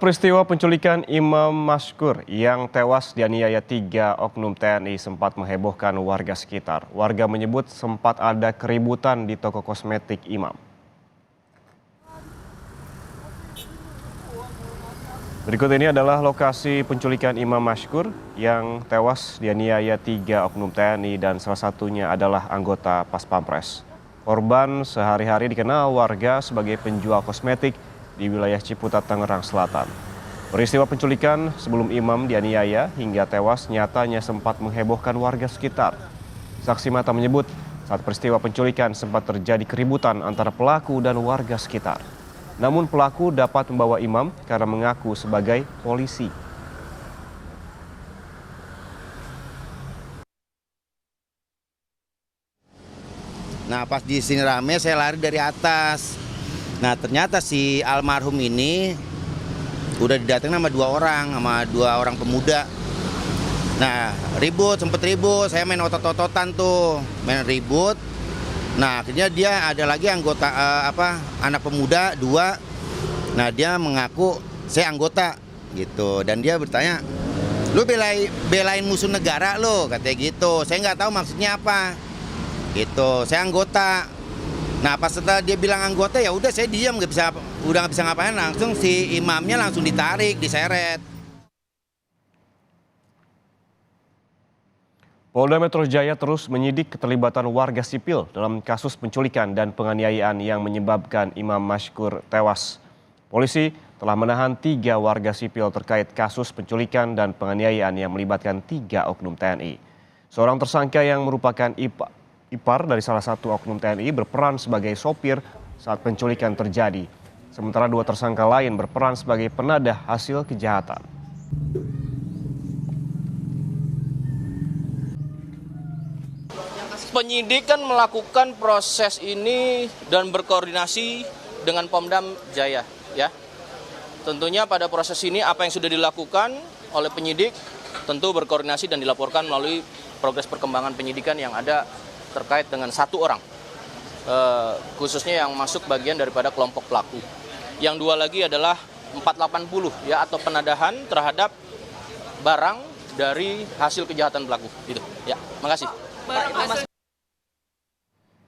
Peristiwa penculikan Imam Mashkur yang tewas dianiaya 3 oknum TNI sempat menghebohkan warga sekitar. Warga menyebut sempat ada keributan di toko kosmetik Imam. Berikut ini adalah lokasi penculikan Imam Mashkur yang tewas dianiaya 3 oknum TNI dan salah satunya adalah anggota Pas Pampres. Korban sehari-hari dikenal warga sebagai penjual kosmetik di wilayah Ciputat, Tangerang Selatan. Peristiwa penculikan sebelum Imam dianiaya hingga tewas nyatanya sempat menghebohkan warga sekitar. Saksi mata menyebut saat peristiwa penculikan sempat terjadi keributan antara pelaku dan warga sekitar. Namun pelaku dapat membawa Imam karena mengaku sebagai polisi. Nah, pas di sini rame, saya lari dari atas. Nah, ternyata si almarhum ini udah didatengin sama dua orang pemuda. Nah, sempet ribut, saya main otot-ototan tuh, main ribut. Nah, akhirnya dia ada lagi anggota anak pemuda 2. Nah, dia mengaku saya anggota gitu, dan dia bertanya, "Lu belain musuh negara lo," katanya gitu. Saya nggak tahu maksudnya apa. Gitu, saya anggota. Nah, pas setelah dia bilang anggota, ya udah saya diam, nggak bisa ngapain. Langsung si imamnya langsung ditarik, diseret. Polda Metro Jaya terus menyidik keterlibatan warga sipil dalam kasus penculikan dan penganiayaan yang menyebabkan Imam Mashkur tewas. Polisi telah menahan 3 warga sipil terkait kasus penculikan dan penganiayaan yang melibatkan 3 oknum TNI. Seorang tersangka yang merupakan ipar dari salah satu oknum TNI berperan sebagai sopir saat penculikan terjadi. Sementara 2 tersangka lain berperan sebagai penadah hasil kejahatan. Penyidik kan melakukan proses ini dan berkoordinasi dengan Pomdam Jaya, ya. Tentunya pada proses ini apa yang sudah dilakukan oleh penyidik tentu berkoordinasi dan dilaporkan melalui progres perkembangan penyidikan yang ada terkait dengan 1 orang, khususnya yang masuk bagian daripada kelompok pelaku. Yang 2 lagi adalah 480, ya, atau penadahan terhadap barang dari hasil kejahatan pelaku. Gitu, ya. Makasih.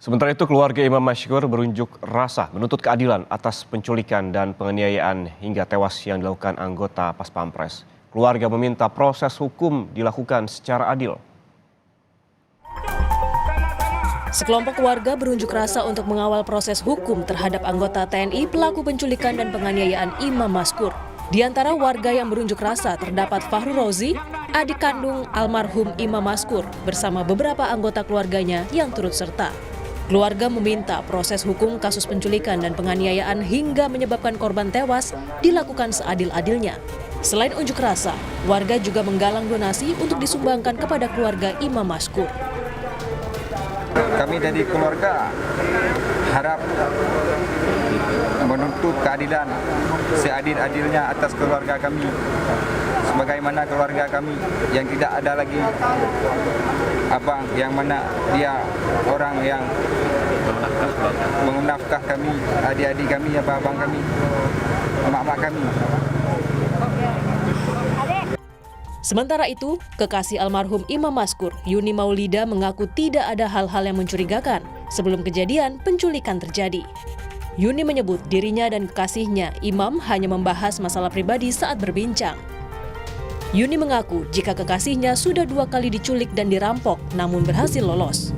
Sementara itu keluarga Imam Mashkur berunjuk rasa menuntut keadilan atas penculikan dan penganiayaan hingga tewas yang dilakukan anggota Pas Pampres. Keluarga meminta proses hukum dilakukan secara adil. Sekelompok warga berunjuk rasa untuk mengawal proses hukum terhadap anggota TNI pelaku penculikan dan penganiayaan Imam Mashkur. Di antara warga yang berunjuk rasa terdapat Fahru Rozi, adik kandung almarhum Imam Mashkur, bersama beberapa anggota keluarganya yang turut serta. Keluarga meminta proses hukum kasus penculikan dan penganiayaan hingga menyebabkan korban tewas dilakukan seadil-adilnya. Selain unjuk rasa, warga juga menggalang donasi untuk disumbangkan kepada keluarga Imam Mashkur. Kami dari keluarga harap menuntut keadilan seadil-adilnya atas keluarga kami. Sebagaimana keluarga kami yang tidak ada lagi abang, yang mana dia orang yang menafkah kami, adik-adik kami, abang kami, emak-emak kami. Sementara itu, kekasih almarhum Imam Mashkur, Yuni Maulida, mengaku tidak ada hal-hal yang mencurigakan sebelum kejadian penculikan terjadi. Yuni menyebut dirinya dan kekasihnya, Imam, hanya membahas masalah pribadi saat berbincang. Yuni mengaku jika kekasihnya sudah 2 kali diculik dan dirampok, namun berhasil lolos.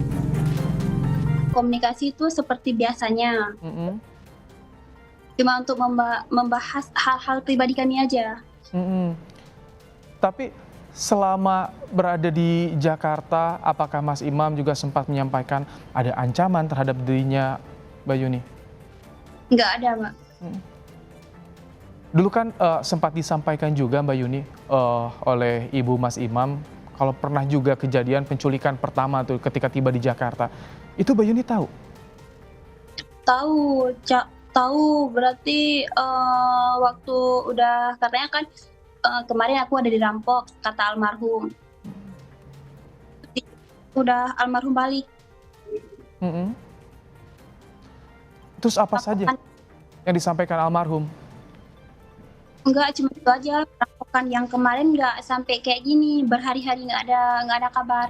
Komunikasi itu seperti biasanya, cuma untuk membahas hal-hal pribadi kami aja. Tapi selama berada di Jakarta, apakah Mas Imam juga sempat menyampaikan ada ancaman terhadap dirinya, Mbak Yuni? Nggak ada, Mbak. Dulu kan sempat disampaikan juga Mbak Yuni oleh Ibu Mas Imam, kalau pernah juga kejadian penculikan pertama tuh ketika tiba di Jakarta. Itu Mbak Yuni tahu? Tahu, berarti waktu udah, katanya kan kemarin aku ada dirampok, kata almarhum. Udah almarhum balik. Terus apa saja yang disampaikan almarhum? Enggak, cuma itu aja. Perampokan yang kemarin nggak sampai kayak gini, berhari-hari nggak ada kabar.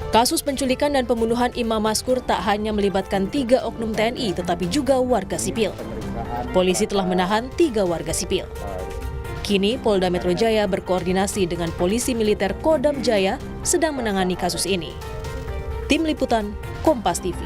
Kasus penculikan dan pembunuhan Imam Maskur tak hanya melibatkan 3 oknum TNI, tetapi juga warga sipil. Polisi telah menahan 3 warga sipil. Kini Polda Metro Jaya berkoordinasi dengan Polisi Militer Kodam Jaya sedang menangani kasus ini. Tim Liputan, Kompas TV.